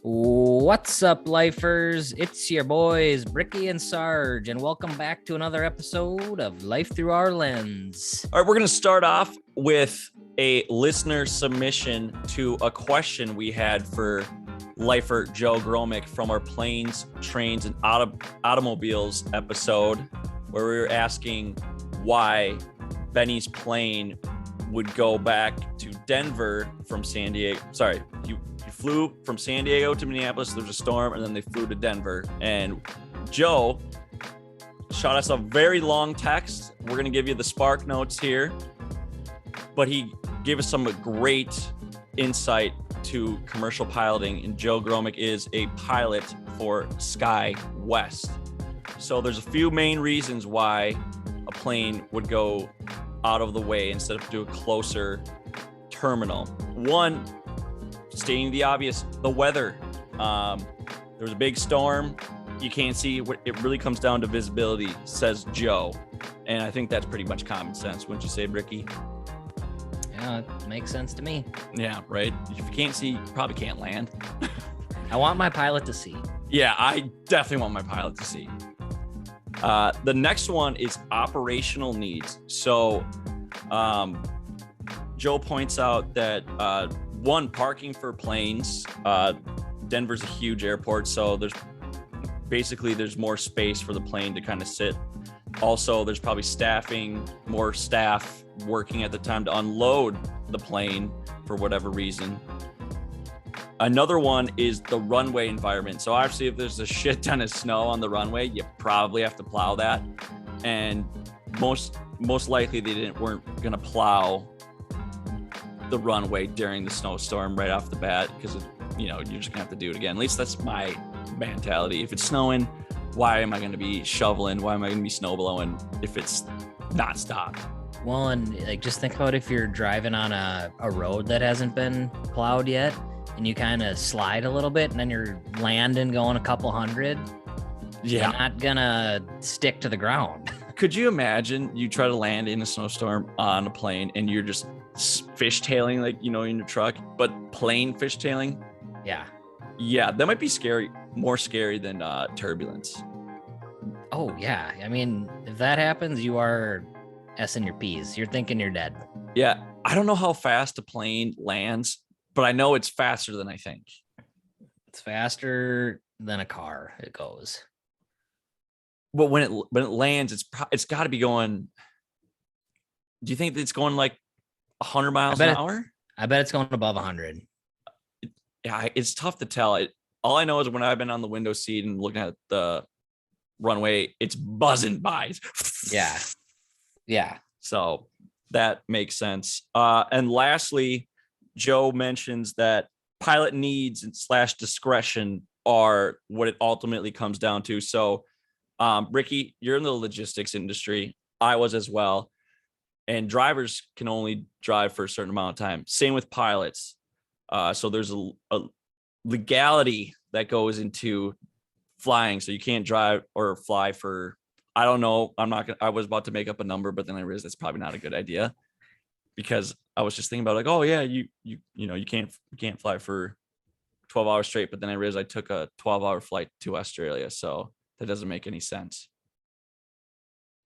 What's up, lifers? It's your boys, Bricky and Sarge, and welcome back to another episode of Life Through Our Lens. All right, we're going to start off with a listener submission to a question we had for lifer Joe Gromick from our Planes, Trains, and Automobiles episode, where we were asking why Benny's plane would go back to Denver from San Diego. Sorry, you flew from San Diego to Minneapolis. There was a storm, and then they flew to Denver. And Joe shot us a very long text. We're going to give you the spark notes here, but he gave us some great insight to commercial piloting. And Joe Gromick is a pilot for Sky West. So there's a few main reasons why a plane would go out of the way instead of to a closer terminal. One, stating the obvious, the weather. There was a big storm. You can't see what it really comes down to visibility, says Joe. And I think that's pretty much common sense. Wouldn't you say, Bricky? Yeah, it makes sense to me. Yeah, right. If you can't see, you probably can't land. I want my pilot to see. Yeah, I definitely want my pilot to see. The next one is operational needs. So Joe points out that one, parking for planes. Denver's a huge airport, so there's more space for the plane to kind of sit. Also, there's probably more staff working at the time to unload the plane for whatever reason. Another one is the runway environment. So obviously, if there's a shit ton of snow on the runway, you probably have to plow that. And most likely they weren't going to plow the runway during the snowstorm right off the bat, because you're just gonna have to do it again. At least that's my mentality. If it's snowing, why am I going to be shoveling? Why am I going to be snow blowing if it's not stopped? Well, and just think about if you're driving on a road that hasn't been plowed yet, and you kind of slide a little bit, and then you're landing going a couple hundred. Yeah, you're not gonna stick to the ground. Could you imagine you try to land in a snowstorm on a plane and you're just fishtailing, in your truck, but plane fishtailing? Yeah, that might be scary, more scary than turbulence. Oh yeah, I mean, if that happens, you are S-ing your P's. You're thinking you're dead. Yeah, I don't know how fast a plane lands, but I know it's faster than I think. It's faster than a car. It goes. But when it lands, it's got to be going. Do you think that it's going like 100 miles an hour? I bet it's going above 100. Yeah, it's tough to tell. All I know is when I've been on the window seat and looking at the runway, it's buzzing by. Yeah. So that makes sense. And lastly, Joe mentions that pilot needs and / discretion are what it ultimately comes down to. So, Ricky, you're in the logistics industry. I was as well. And drivers can only drive for a certain amount of time. Same with pilots. So there's a legality that goes into flying. So you can't drive or fly for, I don't know. I was about to make up a number, but then I realized that's probably not a good idea, because I was just thinking about oh yeah, you can't fly for 12 hours straight. But then I realized I took a 12-hour flight to Australia. So that doesn't make any sense.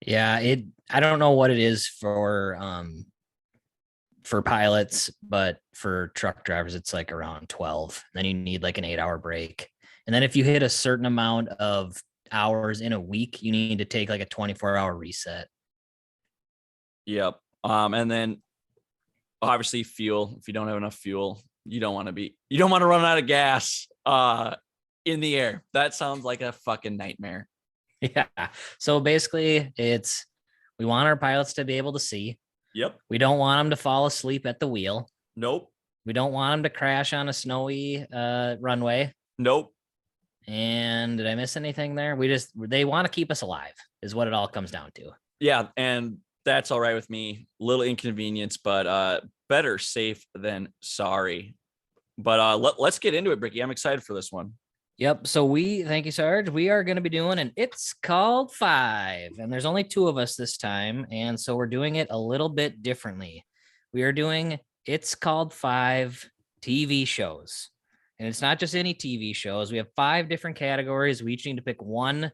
Yeah, I don't know what it is for pilots, but for truck drivers, it's like around 12. Then you need like an 8-hour break. And then if you hit a certain amount of hours in a week, you need to take like a 24-hour reset. Yep. And then obviously fuel. If you don't have enough fuel, you don't want to run out of gas in the air. That sounds like a fucking nightmare. Yeah. So basically we want our pilots to be able to see. Yep. We don't want them to fall asleep at the wheel. Nope. We don't want them to crash on a snowy runway. Nope. And did I miss anything there? They want to keep us alive is what it all comes down to. Yeah. And that's all right with me. Little inconvenience, but better safe than sorry. But let's get into it, Bricky. I'm excited for this one. Yep. So thank you, Sarge. We are going to be doing an It's Called 5, and there's only 2 of us this time. And so we're doing it a little bit differently. We are doing It's Called 5 TV shows. And it's not just any TV shows. We have 5 different categories. We each need to pick one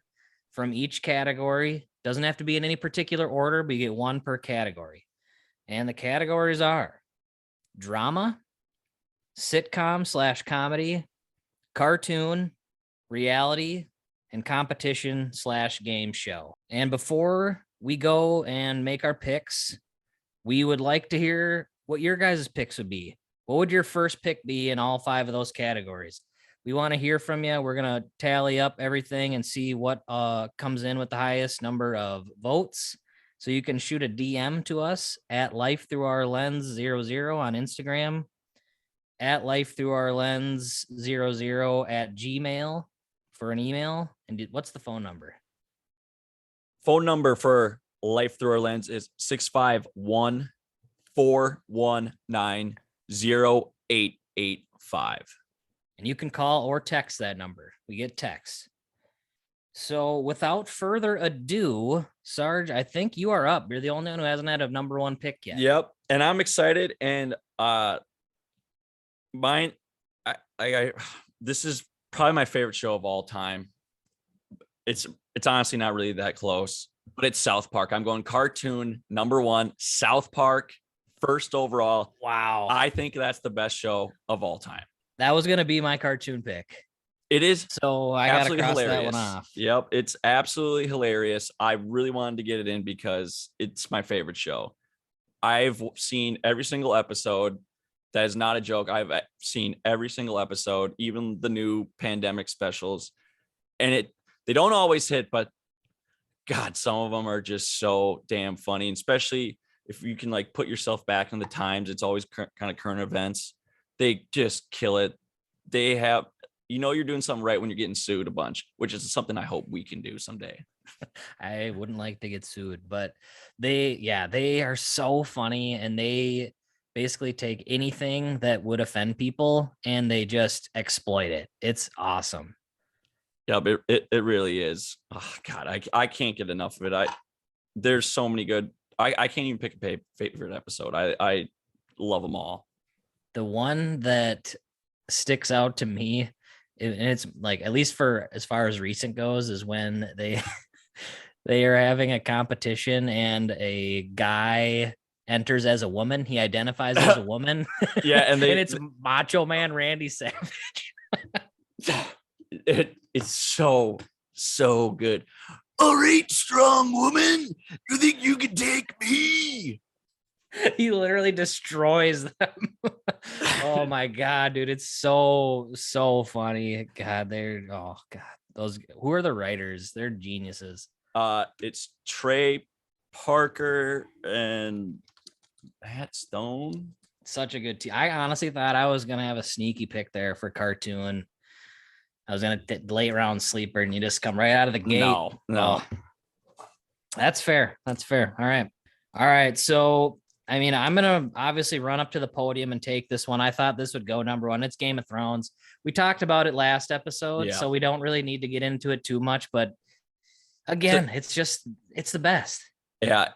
from each category. Doesn't have to be in any particular order, but you get one per category. And the categories are drama, sitcom/comedy, cartoon, reality, and competition/game show. And before we go and make our picks, we would like to hear what your guys' picks would be. What would your first pick be in all 5 of those categories? We want to hear from you. We're going to tally up everything and see what comes in with the highest number of votes. So you can shoot a DM to us at Life Through Our Lens 00 on Instagram, at Life Through Our Lens 00 at Gmail for an email. And what's the phone number? Phone number for Life Through Our Lens is 651-419-0885. And you can call or text that number. We get texts. So without further ado, Sarge, I think you are up. You're the only one who hasn't had a number 1 pick yet. Yep. And I'm excited. And mine, this is probably my favorite show of all time. It's honestly not really that close, but it's South Park. I'm going cartoon number 1, South Park, first overall. Wow. I think that's the best show of all time. That was going to be my cartoon pick. It is. So I got to cross that one off. Yep. It's absolutely hilarious. I really wanted to get it in because it's my favorite show. I've seen every single episode. That is not a joke. I've seen every single episode, even the new pandemic specials. And they don't always hit, but God, some of them are just so damn funny. And especially if you can like put yourself back in the times, it's always kind of current events. They just kill it. They have, you're doing something right when you're getting sued a bunch, which is something I hope we can do someday. I wouldn't like to get sued, but they are so funny, and they basically take anything that would offend people and they just exploit it. It's awesome. Yeah, but it really is. Oh God, I can't get enough of it. There's so many good. I can't even pick a favorite episode. I love them all. The one that sticks out to me, and it's like, at least for as far as recent goes, is when they are having a competition and a guy enters as a woman. He identifies as a woman. Yeah, and it's Macho Man Randy Savage. It's so good. All right, strong woman, you think you can take me? He literally destroys them. Oh my God, dude. It's so funny. God, those, who are the writers? They're geniuses. It's Trey Parker and Matt Stone. Such a good team. I honestly thought I was gonna have a sneaky pick there for cartoon. I was gonna late round sleeper, and you just come right out of the gate. No. Oh. That's fair. All right. So, I mean, I'm going to obviously run up to the podium and take this one. I thought this would go number 1. It's Game of Thrones. We talked about it last episode, so we don't really need to get into it too much. But again, it's the best. Yeah.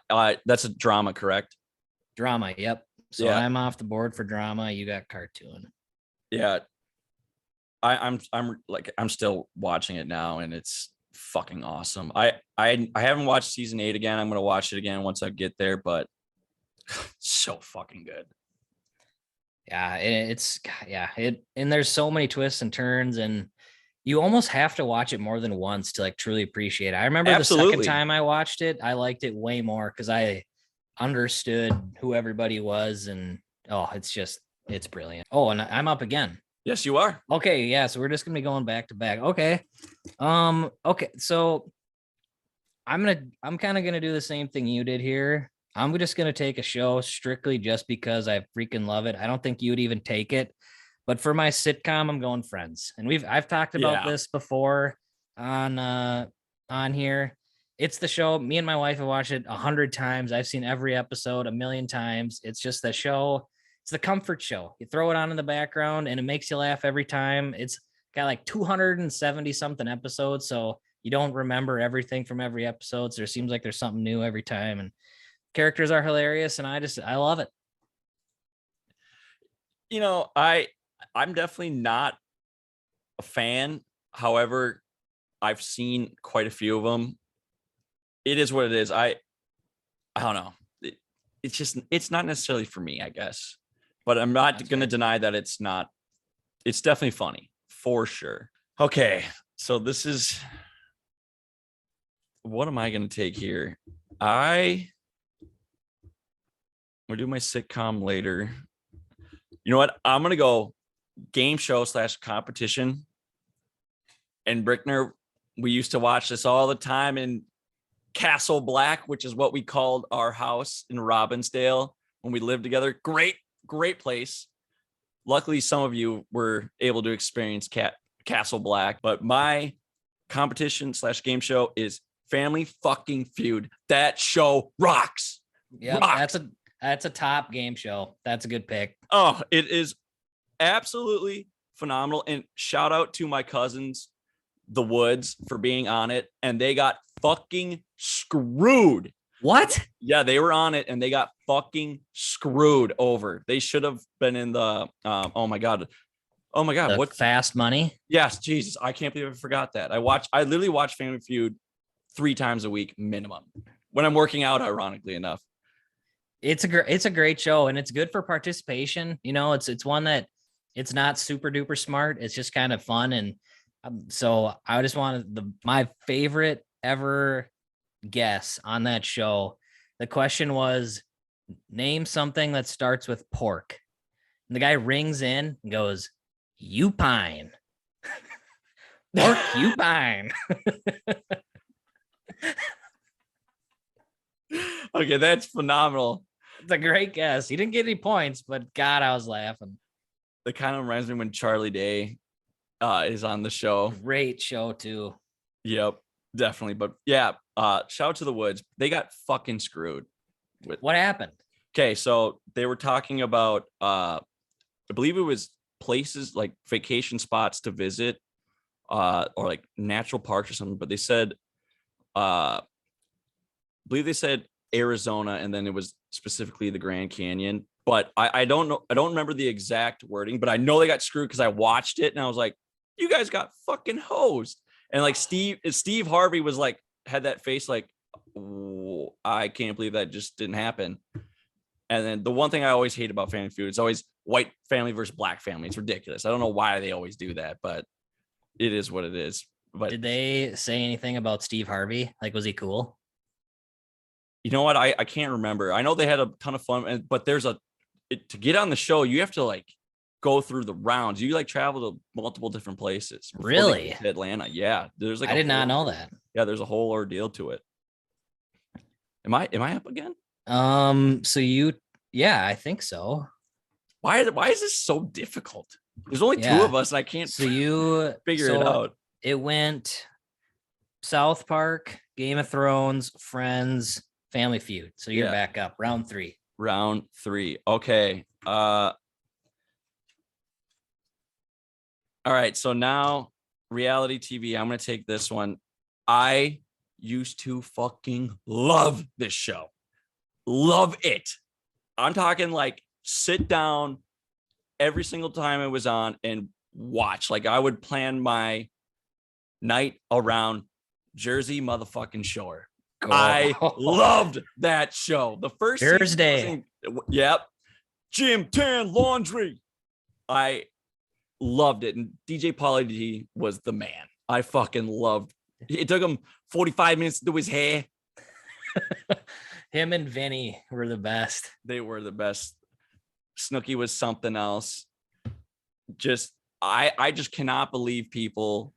That's a drama, correct? Drama. Yep. So I'm off the board for drama. You got cartoon. Yeah. I'm still watching it now, and it's fucking awesome. I haven't watched season 8 again. I'm going to watch it again once I get there, but so fucking good. Yeah, and there's so many twists and turns, and you almost have to watch it more than once to like truly appreciate it. I remember the second time I watched it, I liked it way more because I understood who everybody was, and it's brilliant. Oh, and I'm up again. Yes, you are. Okay, yeah, so we're just gonna be going back to back. Okay. Okay, so I'm kind of gonna do the same thing you did here. I'm just gonna take a show strictly just because I freaking love it. I don't think you'd even take it, but for my sitcom, I'm going Friends. And I've talked about this before on here. It's the show. Me and my wife have watched it 100 times. I've seen every episode 1,000,000 times. It's just the show. It's the comfort show. You throw it on in the background and it makes you laugh every time. It's got like 270 something episodes. So you don't remember everything from every episode. So it seems like there's something new every time, and characters are hilarious. And I love it. I'm definitely not a fan. However, I've seen quite a few of them. It is what it is. I don't know. It's not necessarily for me, I guess. But I'm not going to deny that it's not. It's definitely funny for sure. Okay, so this is. What am I going to take here? We'll do my sitcom later. You know what? I'm going to go game show / competition. And Brickner, we used to watch this all the time in Castle Black, which is what we called our house in Robbinsdale when we lived together. Great place. Luckily, some of you were able to experience Castle Black, but my competition / game show is Family Fucking Feud. That show rocks. Yeah, that's a top game show. That's a good pick. Oh, it is absolutely phenomenal. And shout out to my cousins, the Woods, for being on it. And they got fucking screwed. What? Yeah, they were on it and they got fucking screwed over. They should have been in the oh my god, what Fast Money? Yes, Jesus, I can't believe I forgot that. I literally watch Family Feud 3 times a week minimum when I'm working out, ironically enough. It's a great show, and it's good for participation. You know, it's one that it's not super duper smart. It's just kind of fun. And so I just wanted my favorite ever guess on that show. The question was, name something that starts with pork. And the guy rings in and goes, "Upine." Pork upine. Okay, that's phenomenal. It's a great guess. He didn't get any points, but God, I was laughing. It kind of reminds me when Charlie Day is on the show. Great show too. Yep, definitely. But yeah, shout out to the Woods. They got fucking screwed. What happened? Okay, so they were talking about I believe it was places like vacation spots to visit, or like natural parks or something. But they said, I believe they said Arizona, and then it was specifically the Grand Canyon. But I don't know. I don't remember the exact wording, but I know they got screwed because I watched it and I was like, you guys got fucking hosed. And like Steve Harvey was like, had that face like, I can't believe that just didn't happen. And then the one thing I always hate about Family Feud, it's always white family versus black family. It's ridiculous. I don't know why they always do that, but it is what it is. But did they say anything about Steve Harvey? Like, was he cool? You know what? I can't remember. I know they had a ton of fun, but to get on the show, you have to like go through the rounds. You like travel to multiple different places. Really? To Atlanta. Yeah. There's like I did not know that. Yeah, there's a whole ordeal to it. Am I up again? Yeah, I think so. Why is this so difficult? There's only 2 of us and I can't figure it out. It went South Park, Game of Thrones, Friends, Family Feud. So you're back up. Round 3. Round 3. Okay. All right. So now reality TV. I'm going to take this one. I used to fucking love this show. Love it. I'm talking like sit down every single time it was on and watch. Like I would plan my night around Jersey motherfucking Shore. Oh. I loved that show. The first Thursday. Yep. Gym, tan, laundry. I loved it. And DJ Pauly D was the man. I fucking loved it. It took him 45 minutes to do his hair. Him and Vinny were the best. They were the best. Snooki was something else. I just cannot believe people.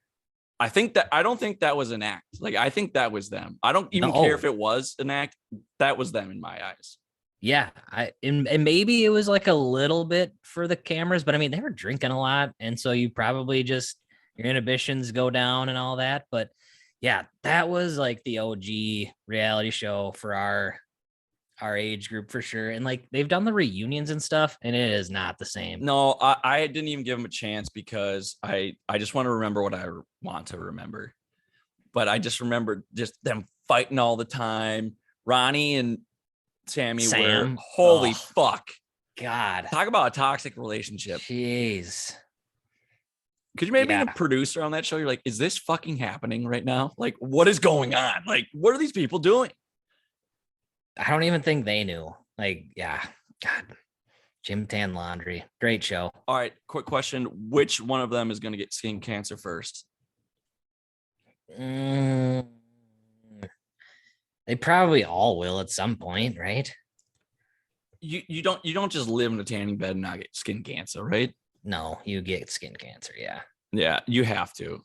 I don't think that was an act. Like, I think that was them. I don't even care if it was an act. That was them in my eyes. Yeah. And maybe it was like a little bit for the cameras, but I mean, they were drinking a lot. And so you probably just, your inhibitions go down and all that. But yeah, that was like the OG reality show for our age group for sure. And like they've done the reunions and stuff, and it is not the same. No, I didn't even give them a chance because I just want to remember what I want to remember. But I just remember just them fighting all the time. Ronnie and Sam were holy fuck. God. Talk about a toxic relationship. Jeez. Could you maybe be a Yeah. producer on that show? You're like, is this fucking happening right now? Like, what is going on? Like, what are these people doing? I don't even think they knew. Like, yeah. God. Jim Tan Laundry. Great show. All right, quick question. Which one of them is going to get skin cancer first? Mm, they probably all will at some point, right? You don't just live in a tanning bed and not get skin cancer, right? No, you get skin cancer. Yeah. Yeah, you have to.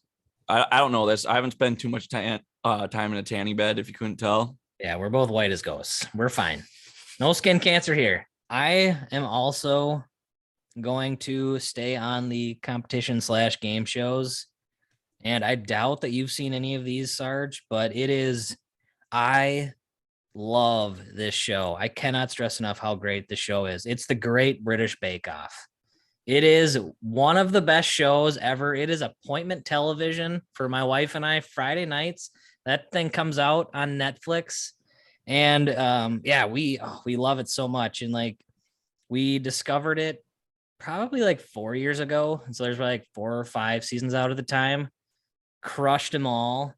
I don't know this. I haven't spent too much time in a tanning bed, if you couldn't tell. Yeah. We're both white as ghosts. We're fine. No skin cancer here. I am also going to stay on the competition / game shows. And I doubt that you've seen any of these, Sarge, but I love this show. I cannot stress enough how great the show is. It's the Great British Bake Off. It is one of the best shows ever. It is appointment television for my wife and I Friday nights. That thing comes out on Netflix. And yeah, we love it so much. And like we discovered it probably like 4 years ago. And so there's like 4 or 5 seasons out at the time. Crushed them all.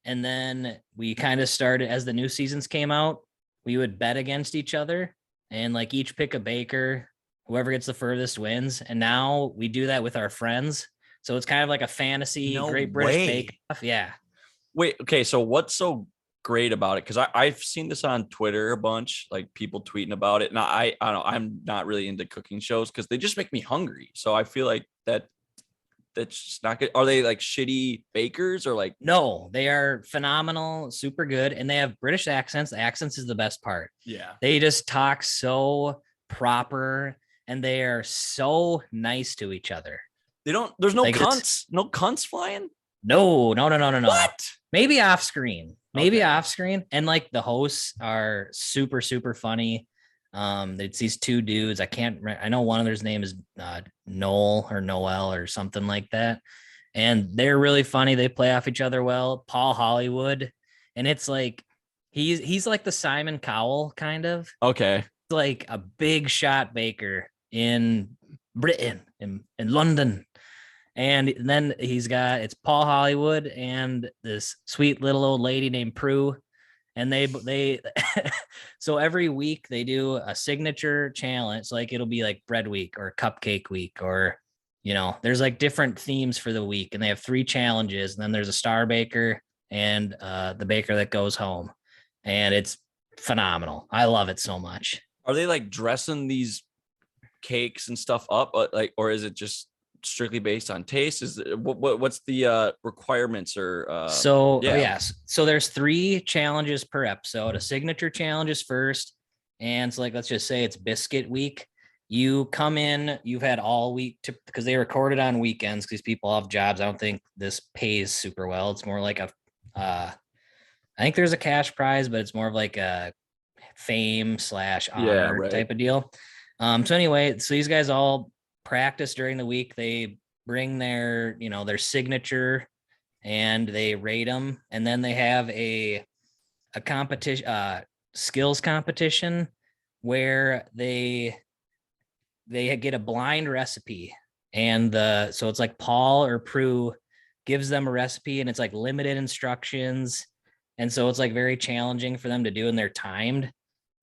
And then we kind of started as the new seasons came out, we would bet against each other and like each pick a baker. Whoever gets the furthest wins. And now we do that with our friends. So it's kind of like a fantasy No Great British way. Bake Off. Yeah. Wait, okay. So what's so great about it? Because I've seen this on Twitter a bunch, like people tweeting about it. And I don't know, I'm not really into cooking shows because they just make me hungry. So I feel like that's just not good. Are they like shitty bakers or like? No, they are phenomenal, super good. And they have British accents. The accents is the best part. Yeah. They just talk so proper and they are so nice to each other. They don't. There's no Like cunts. No cunts flying. No. What? Maybe off screen. Okay. And like the hosts are super, super funny. It's these 2 dudes. I know one of their's name is Noel or Noel or something like that. And they're really funny. They play off each other well. Paul Hollywood. And it's like he's like the Simon Cowell kind of Okay. like a big shot baker in Britain, in London. And then it's Paul Hollywood and this sweet little old lady named Prue. And they so every week they do a signature challenge. Like it'll be like bread week or cupcake week, or there's like different themes for the week. And they have 3 challenges. And then there's a star baker and the baker that goes home. And it's phenomenal. I love it so much. Are they like dressing these cakes and stuff up, like, or is it just strictly based on taste? Is what's the requirements or yes. So there's 3 challenges per episode. A signature challenge is first. And so like, let's just say it's biscuit week. You come in, you've had all week because they record it on weekends because people have jobs. I don't think this pays super well. It's more like I think there's a cash prize, but it's more of like a fame / honor type of deal. So anyway, so these guys all practice during the week. They bring their signature and they rate them, and then they have a competition, skills competition where they get a blind recipe, and so it's like Paul or Prue gives them a recipe and it's like limited instructions, and so it's like very challenging for them to do, and they're timed.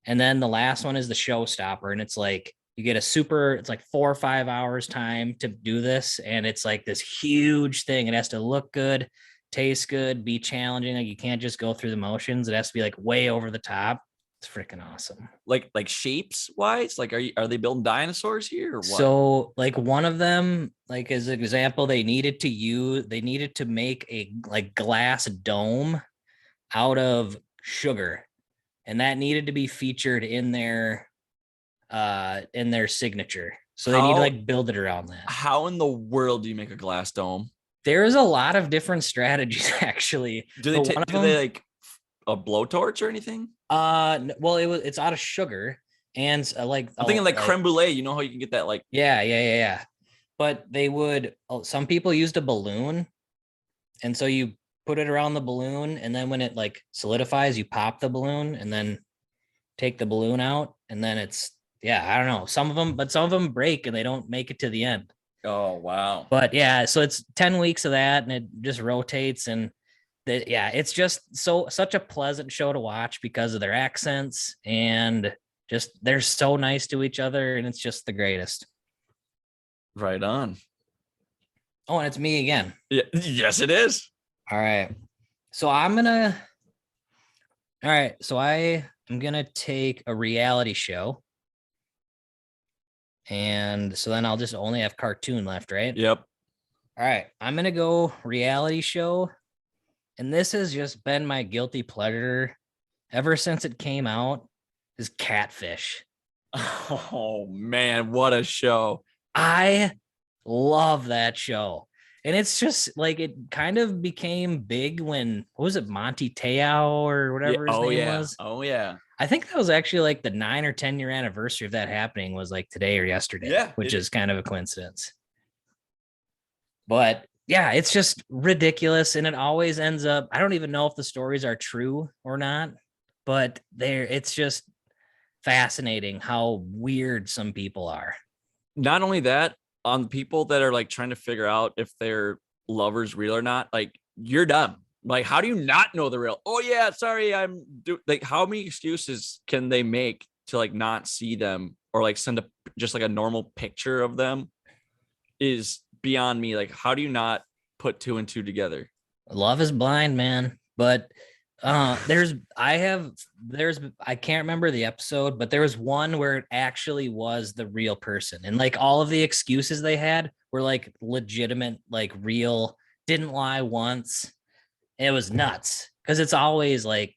And then the last one is the showstopper, and it's like you get it's like 4 or 5 hours time to do this. And it's like this huge thing. It has to look good, taste good, be challenging. Like you can't just go through the motions. It has to be like way over the top. It's freaking awesome. Like shapes wise, like are they building dinosaurs here or what? So like one of them, like as an example, they needed to make a like glass dome out of sugar. And that needed to be featured in their signature. So they need to like build it around that. How in the world do you make a glass dome? There's a lot of different strategies actually. Do they like a blowtorch or anything? Well, it's out of sugar, and like I'm thinking like creme brulee. You know how you can get that like yeah. But some people used a balloon, and so you put it around the balloon, and then when it like solidifies, you pop the balloon and then take the balloon out, and then I don't know. Some of them break and they don't make it to the end. Oh, wow. But yeah, so it's 10 weeks of that and it just rotates. And yeah, it's just such a pleasant show to watch because of their accents and just they're so nice to each other and it's just the greatest. Right on. Oh, and it's me again. Yeah. Yes, it is. All right. So I'm gonna all right. So I am gonna take a reality show. And so then I'll just only have cartoon left, right? Yep. All right. I'm gonna go reality show. And this has just been my guilty pleasure ever since it came out, is Catfish. Oh man, what a show. I love that show. And it's just like it kind of became big when what was it, Monty Te'o or Yeah. whatever his Oh name yeah. was? Oh yeah. I think that was actually like the 9 or 10 year anniversary of that happening was like today or yesterday, Yeah, which it is kind of a coincidence. But yeah, it's just ridiculous. And it always ends up, I don't even know if the stories are true or not, but it's just fascinating how weird some people are. Not only that, on people that are like trying to figure out if their lover's real or not, like you're dumb. Like, how do you not know the real? Oh yeah, sorry, like how many excuses can they make to like not see them or like send just like a normal picture of them is beyond me. Like, how do you not put two and two together? Love is blind, man. But there's I can't remember the episode, but there was one where it actually was the real person. And like all of the excuses they had were like legitimate, like real, didn't lie once. It was nuts. Because it's always like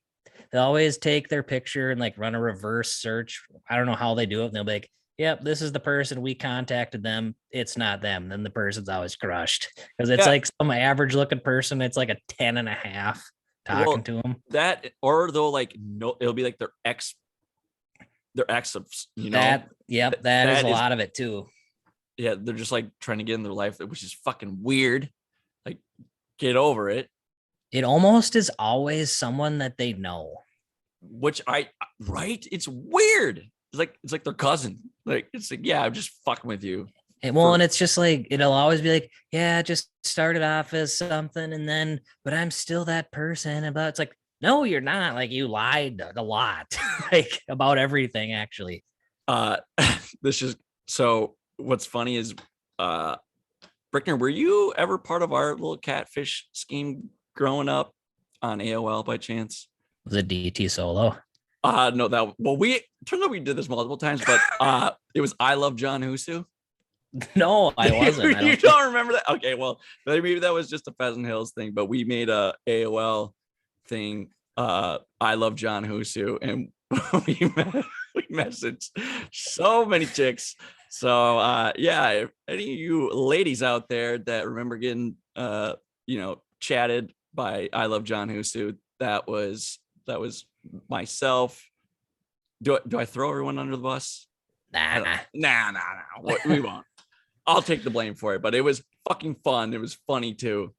they always take their picture and like run a reverse search. I don't know how they do it. And they'll be like, yep, this is the person. We contacted them. It's not them. Then the person's always crushed because it's Yeah. like some average looking person. It's like a 10.5 talking to them. That or they'll like no, it'll be like their ex of That is that a is lot of it too. yeah, they're just like trying to get in their life, which is fucking weird. Like, get over it. It almost is always someone that they know. Which right? It's weird. It's like their cousin. Like it's like, yeah, I'm just fucking with you. And it's just like it'll always be like, yeah, just started off as something, and then, but I'm still that person. And but it's like, no, you're not. Like you lied a lot, like about everything, actually. This is so. What's funny is, Brickner, were you ever part of our little catfish scheme growing up on AOL by chance? Was it DT Solo? No, we turned out we did this multiple times, but it was I Love John Husu. No, I wasn't. You don't remember that? Okay, well, maybe that was just a Pheasant Hills thing, but we made a AOL thing. I Love John Husu, and we messaged so many chicks. So yeah, if any of you ladies out there that remember getting chatted by I Love John Husu, that was myself. Do I throw everyone under the bus? Nah. We won't. I'll take the blame for it, but it was fucking fun. It was funny too.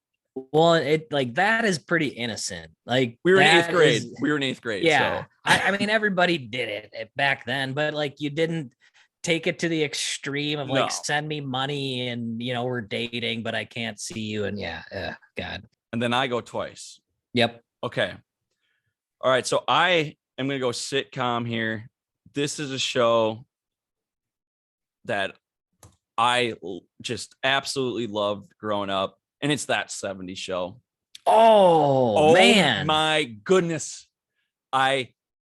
Well, it like that is pretty innocent. Like we were in eighth grade. Yeah. So. I mean, everybody did it back then, but like you didn't take it to the extreme of like send me money and we're dating, but I can't see you. And God. And then I go twice. Yep. Okay. All right. So I am gonna go sitcom here. This is a show that I just absolutely loved growing up, and it's That 70s Show. Oh man, my goodness, I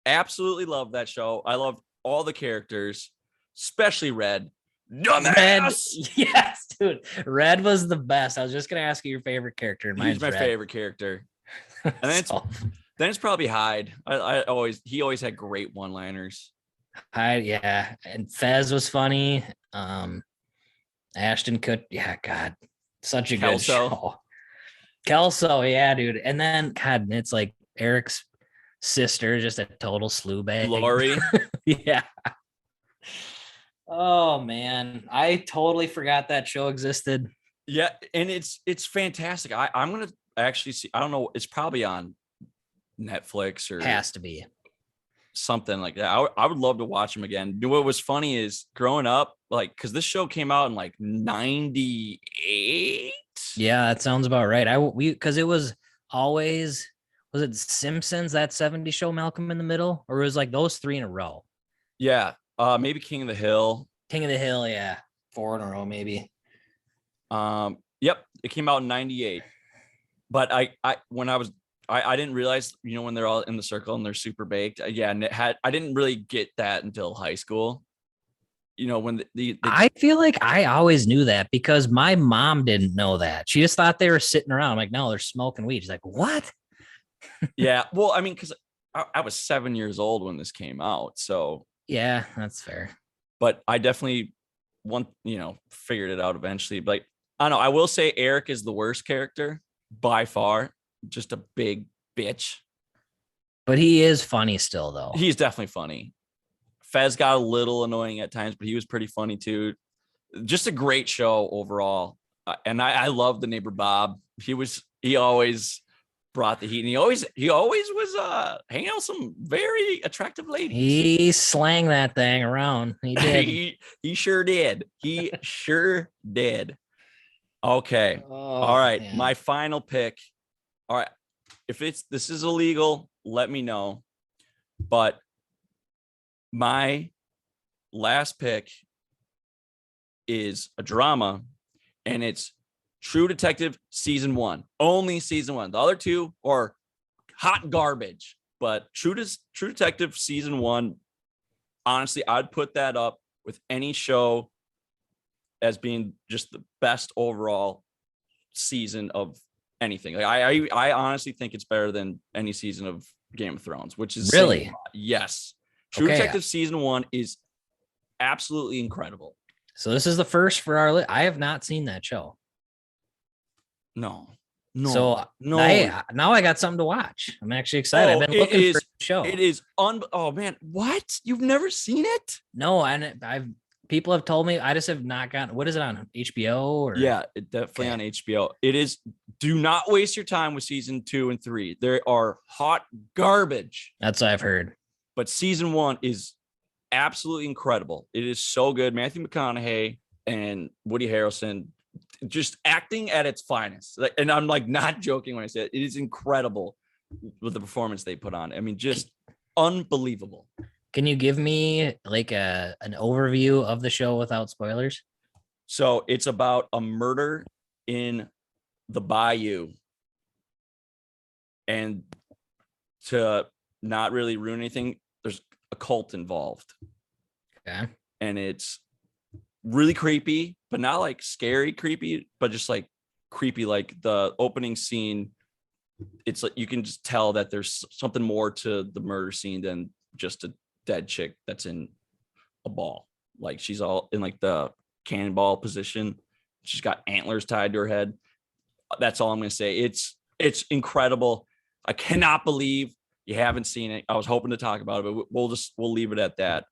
absolutely love that show. I love all the characters, especially Red. Dumbass. Yes, dude. Red was the best. I was just gonna ask you your favorite character, and he's my favorite character. And then it's probably Hyde. He always had great one-liners. Hyde, yeah, and Fez was funny. Ashton Kutcher, yeah, God, such a good show. Kelso, yeah, dude. And then, God, it's like Eric's sister, just a total slew bag. Lori. Yeah. Oh man, I totally forgot that show existed. Yeah, and it's fantastic. I'm gonna actually see. I don't know. It's probably on Netflix or has to be. something like that. I would love to watch them again. What was funny is growing up, like, because this show came out in like 98. Yeah, that sounds about right. Because it was always, was it Simpsons, that 70s show, Malcolm in the Middle, or it was like those three in a row? Yeah. Maybe King of the Hill. King of the Hill, yeah, 4 in a row maybe. Yep, it came out in 98. But I didn't realize, when they're all in the circle and they're super baked. Yeah, and I didn't really get that until high school. When I feel like I always knew that because my mom didn't know that. She just thought they were sitting around. I'm like, no, they're smoking weed. She's like, what? Yeah, well, I mean, because I was 7 years old when this came out, so Yeah, that's fair. but I definitely figured it out eventually. But I don't know. I will say Eric is the worst character by far. Just a big bitch. But he is funny still, though. He's definitely funny. Fez got a little annoying at times, but he was pretty funny too. Just a great show overall. And I love the neighbor Bob. He always brought the heat, and he always was hanging out with some very attractive ladies. He slang that thing around. He did. he sure did. He sure did. Okay. Oh, all right. man. My final pick. All right. If this is illegal, let me know. But my last pick is a drama, and it's True Detective season 1. Only season 1. The other two are hot garbage. But True Detective season 1, honestly, I'd put that up with any show as being just the best overall season of anything. Like I honestly think it's better than any season of Game of Thrones, which is really, yes. True Detective season 1 is absolutely incredible. So this is the first for our list. I have not seen that show. No. So now I got something to watch. I'm actually excited. I've been looking for the show. It is oh man, what? You've never seen it? No, and people have told me. I just have not gotten. What is it on HBO? Or yeah, it definitely on HBO. It is. Do not waste your time with season 2 and 3. They are hot garbage. That's what I've heard. But season 1 is absolutely incredible. It is so good. Matthew McConaughey and Woody Harrelson just acting at its finest. And I'm like not joking when I say it. It is incredible with the performance they put on. I mean, just unbelievable. Can you give me like an overview of the show without spoilers? So it's about a murder in the bayou. And to not really ruin anything, there's a cult involved. Okay. And it's really creepy, but not like scary creepy, but just like creepy. Like the opening scene, it's like you can just tell that there's something more to the murder scene than just a dead chick that's in a ball. Like she's all in like the cannonball position. She's got antlers tied to her head. That's all I'm gonna say. It's incredible. I cannot believe you haven't seen it. I was hoping to talk about it, but we'll leave it at that.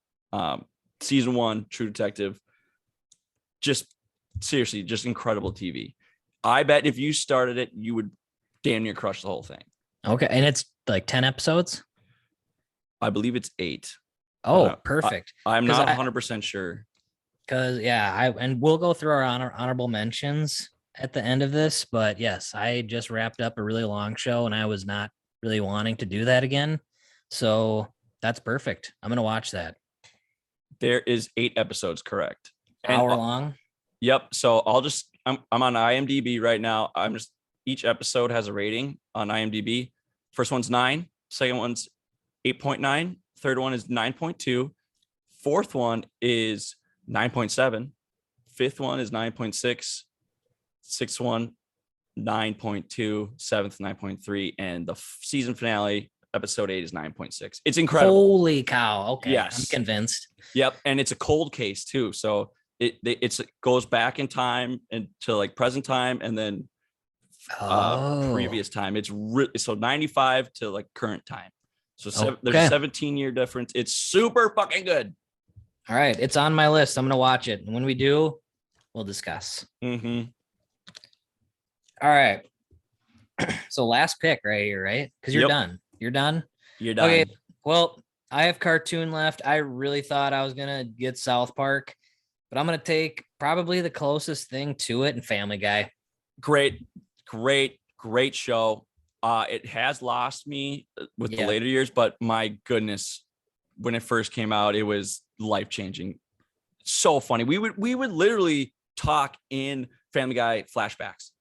Season 1, True Detective. Just seriously, just incredible TV. I bet if you started it, you would damn near crush the whole thing. Okay. And it's like 10 episodes? I believe it's 8. Oh, perfect. I'm not 100% sure. Because, and we'll go through our honorable mentions at the end of this. But yes, I just wrapped up a really long show and I was not really wanting to do that again. So that's perfect. I'm going to watch that. There is 8 episodes, correct. Hour long? Yep. So I'm on IMDb right now. Each episode has a rating on IMDb. First one's 9. Second one's 8.9. Third one is 9.2. Fourth one is 9.7. Fifth one is 9.6. Sixth one, 9.2. Seventh, 9.3. And the season finale, episode 8, is 9.6. It's incredible. Holy cow. Okay. Yes. I'm convinced. Yep. And it's a cold case too. So it goes back in time and to like present time and then previous time. It's so 95 to like current time. So there's a 17-year difference. It's super fucking good. All right. It's on my list. I'm going to watch it. And when we do, we'll discuss. Mm-hmm. All right. So last pick right here, right? Because you're done. You're done. You're done. Okay. Well, I have cartoon left. I really thought I was gonna get South Park, but I'm gonna take probably the closest thing to it and Family Guy. Great, great show. It has lost me with the Yeah. later years, but my goodness, when it first came out, it was life changing. So funny. We would literally talk in Family Guy flashbacks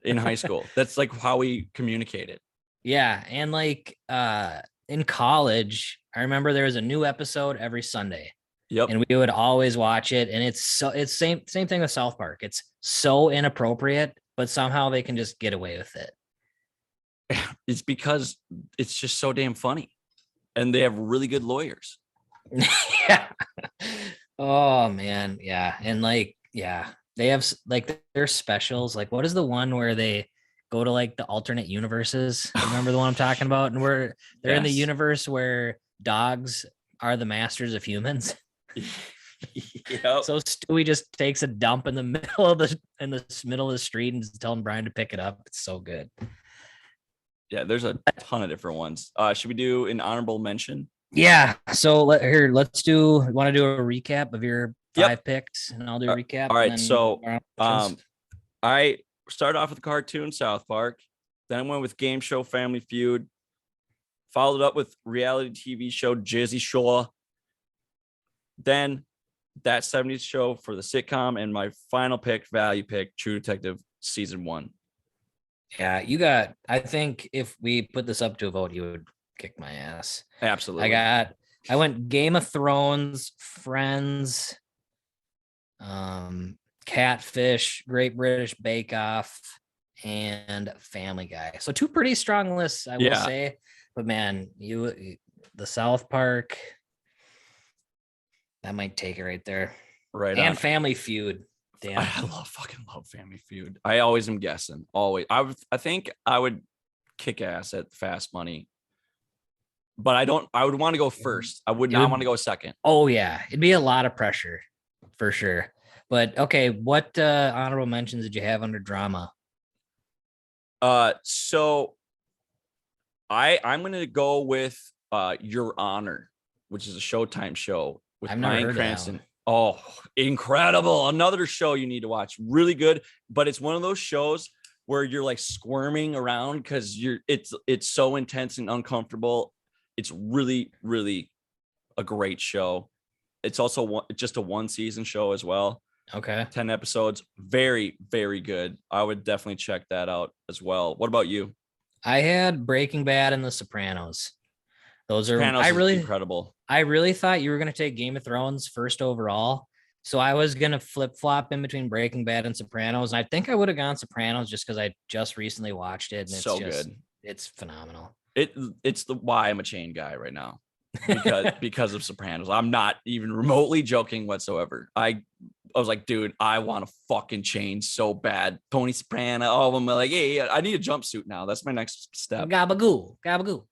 in high school. That's like how we communicated. Yeah. And like in college, I remember there was a new episode every Sunday. Yep. And we would always watch it. And it's same thing with South Park. It's so inappropriate, but somehow they can just get away with it. It's because it's just so damn funny. And they have really good lawyers. Yeah. Oh man. Yeah. And like, yeah, they have like their specials. Like, what is the one where they go to like the alternate universes? Remember the one I'm talking about? And where they're in the Yes. universe where dogs are the masters of humans. Yep. So Stewie just takes a dump in the middle of the street and is telling Brian to pick it up. It's so good. Yeah, there's a ton of different ones. Should we do an honorable mention? Yeah. So let's do. Want to do a recap of your 5 picks, and I'll do a recap. All right. and So then I started off with cartoon South Park. Then I went with Game Show Family Feud. Followed up with reality TV show Jersey Shore. Then that 70s show for the sitcom, and my final pick, value pick, True Detective season 1. yeah, you got. I think if we put this up to a vote, you would kick my ass. Absolutely. I went Game of Thrones, Friends, Catfish, Great British Bake Off, and Family Guy. So 2 pretty strong lists, I will say. But man, the South Park, that might take it right there. Right. And on. Family Feud. Damn. I fucking love Family Feud. I always am guessing. Always. I think I would kick ass at Fast Money. But I would want to go first. I would not want to go second. Oh yeah. It'd be a lot of pressure for sure. But okay, what honorable mentions did you have under drama? So I'm gonna go with Your Honor, which is a Showtime show with Bryan Cranston. Oh, incredible. Another show you need to watch. Really good, but it's one of those shows where you're like squirming around because it's so intense and uncomfortable. It's really, really a great show. It's also just a 1-season show as well. Okay. 10 episodes. Very, very good. I would definitely check that out as well. What about you? I had Breaking Bad and The Sopranos. Those are incredible. I really thought you were going to take Game of Thrones first overall. So I was going to flip flop in between Breaking Bad and Sopranos. And I think I would have gone Sopranos just because I just recently watched it. And it's so just, good. It's phenomenal. It's why I'm a chain guy right now because of Sopranos. I'm not even remotely joking whatsoever. I was like, dude, I want a fucking chain so bad. Tony Soprano. All of them are like, hey, I need a jumpsuit now. That's my next step. Gabagoo. Gabagoo.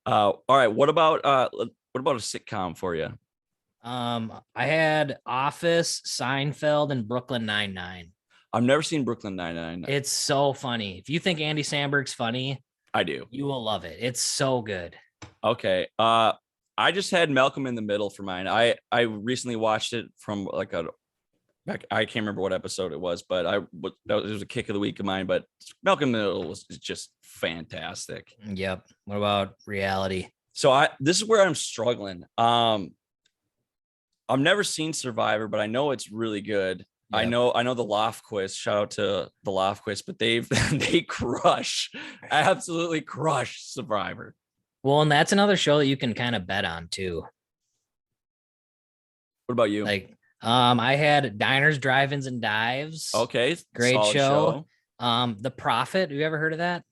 All right. What about a sitcom for you? I had Office, Seinfeld, and Brooklyn Nine-Nine. I've never seen Brooklyn Nine-Nine. It's so funny. If you think Andy Samberg's funny, I do. You will love it. It's so good. Okay. I just had Malcolm in the Middle for mine. I recently watched it from I can't remember what episode it was, but it was a kick of the week of mine. But Malcolm in the Middle is just fantastic. Yep. What about reality? So this is where I'm struggling. I've never seen Survivor, but I know it's really good. Yep. I know the Lofquist. Shout out to the Lofquist, but they absolutely crush Survivor. Well, and that's another show that you can kind of bet on too. What about you? I had Diners, Drive-ins, and Dives. Okay, great show. The Prophet. Have you ever heard of that?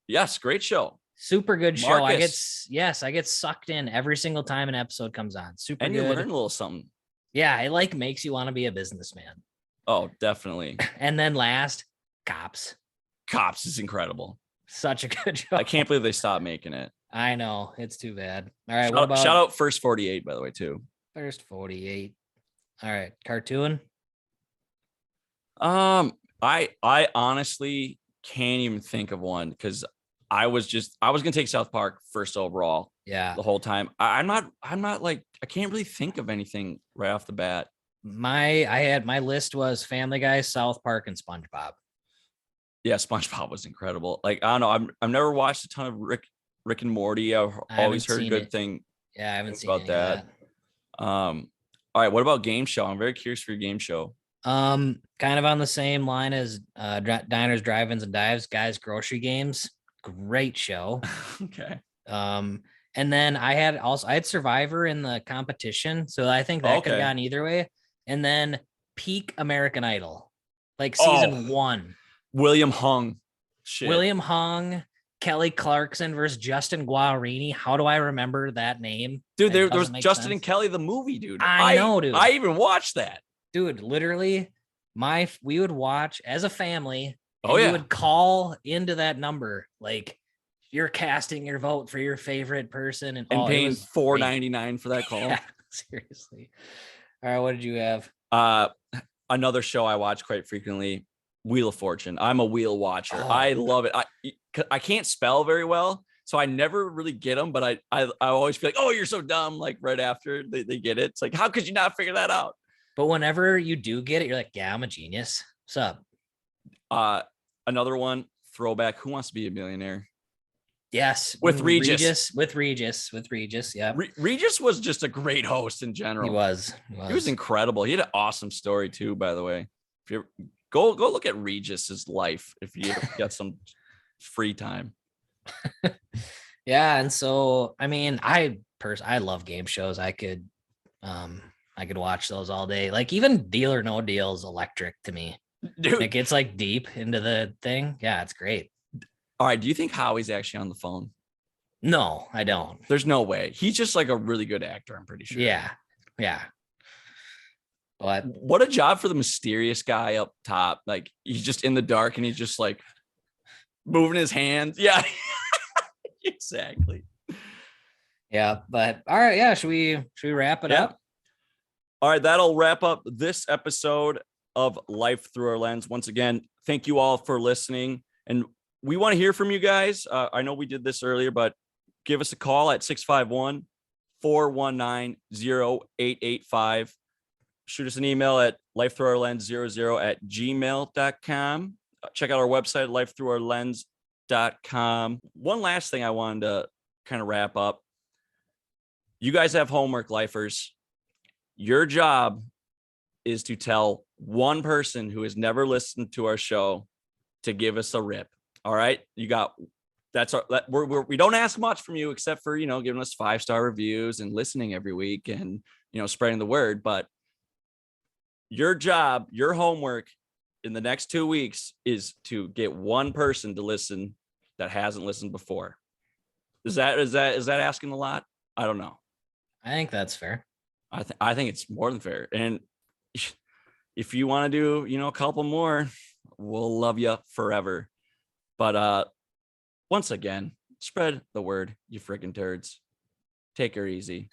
Yes, great show. Super good show. Marcus. I get sucked in every single time an episode comes on. Super and good. You learn a little something. Yeah, it makes you want to be a businessman. Oh, definitely. And then last, Cops. Cops is incredible. Such a good show. I can't believe they stopped making it. I know. It's too bad. All right. Shout out First 48, by the way, too. First 48. All right. Cartoon. I honestly can't even think of one because I was gonna take South Park first overall, Yeah. the whole time. I'm not like, I can't really think of anything right off the bat. My list was Family Guy, South Park, and SpongeBob. Yeah, SpongeBob was incredible. Like, I don't know, I've never watched a ton of Rick and Morty. I've I always haven't heard seen good it. things Yeah, I haven't seen about any of that. that. All right, what about Game Show? I'm very curious for your Game Show. Kind of on the same line as Diners, Drive-ins, and Dives, Guys Grocery Games. Great show. Okay. And then I had Survivor in the competition, so I think that could have Okay. gone either way. And then peak American Idol, like Oh, season 1. William Hung. Shit. William Hung, Kelly Clarkson versus Justin Guarini. How do I remember that name? Dude, It there doesn't was make Justin sense. and Kelly, the movie, dude. I know, dude. I even watched that. Dude, literally, we would watch as a family, Oh, and you yeah. would call into that number like you're casting your vote for your favorite person, and And it paying was $4.99 for that call. Yeah, seriously. All right, what did you have? Another show I watch quite frequently, Wheel of Fortune. I'm a wheel watcher. Oh. I love it. I can't spell very well, so I never really get them, but I always feel like, oh, you're so dumb, like right after they get it. It's like, how could you not figure that out? But whenever you do get it, you're like, yeah, I'm a genius. What's up? Another one, throwback, Who Wants to Be a Millionaire? Yes. With Regis. With Regis. Yeah. Regis was just a great host in general. He was incredible. He had an awesome story too, by the way. If you go look at Regis's life if you get some free time. Yeah, and so I mean, I love game shows. I could watch those all day. Like even Deal or No Deal is electric to me. Dude, It gets like deep into the thing. Yeah, it's great. all right, do you think Howie's actually on the phone? No, I don't. There's no way. He's just like a really good actor, I'm pretty sure. Yeah. But what a job for the mysterious guy up top. Like he's just in the dark and he's just like moving his hands. Yeah. Exactly. yeah, but all right, yeah. Should we wrap it up? All right, that'll wrap up this episode of Life Through Our Lens. Once again, thank you all for listening. And we want to hear from you guys. I know we did this earlier, but give us a call at 651-419-0885. Shoot us an email at lifethroughourlens00@gmail.com. Check out our website, lifethroughourlens.com. One last thing I wanted to kind of wrap up. You guys have homework, lifers. Your job is to tell one person who has never listened to our show to give us a rip. All right. We don't ask much from you except for, giving us 5-star reviews and listening every week and, spreading the word. But your job, your homework in the next 2 weeks is to get one person to listen that hasn't listened before. Is that asking a lot? I don't know. I think that's fair. I think it's more than fair. And if you want to do, a couple more, we'll love you forever. But once again, spread the word, you freaking turds. Take her easy.